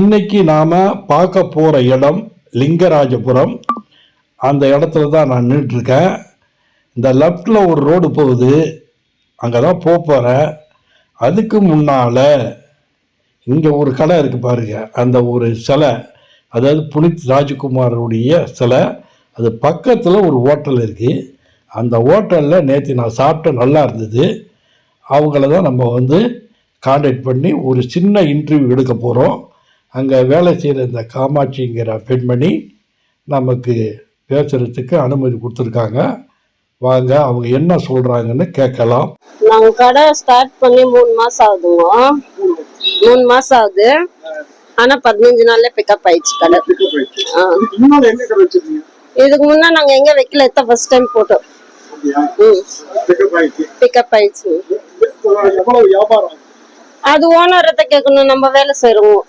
இன்னைக்கு நாம பார்க்க போற இடம் லிங்கராஜபுரம். அந்த இடத்துல தான் நான் நின்றுட்டு இருக்கேன். இந்த லெஃப்ட்ல ஒரு ரோடு போகுது, அங்கதான் போறேன். அதுக்கு முன்னால இங்க ஒரு கடை இருக்கு பாருங்க. அந்த ஒரு சிலை, அதாவது புனித் ராஜ்குமாருடைய சிலை, அது பக்கத்துல ஒரு ஹோட்டல் இருக்கு. அந்த ஹோட்டல்ல நேற்று நான் சாப்பிட்ட நல்லா இருந்தது. அவங்கள தான் நம்ம கான்டாக்ட் பண்ணி ஒரு சின்ன இன்டர்வியூ எடுக்க போகிறோம். அங்கே வேலை செய்கிற இந்த காமாட்சிங்கிற பெண்மணி நமக்கு பேசுறதுக்கு அனுமதி கொடுத்துருக்காங்க. வாங்க அவங்க என்ன சொல்றாங்கன்னு கேட்கலாம். நாங்கள் கடை ஸ்டார்ட் பண்ணி 3 மாசம் ஆகுதுங்க. 3 மாசம் ஆகுது. ஆனா 15 நாள்ல பிக்கப் ஆயிடுச்சு கடை. இதுக்கு முன்னா நாங்க எங்க வைக்கல, இதான் ஃபர்ஸ்ட் டைம் போட்டோம். பிக்கப் ஆயிடுச்சு. அது ஓனர்கிட்ட கேட்கணும், நம்ம வேலை செய்யறோம்.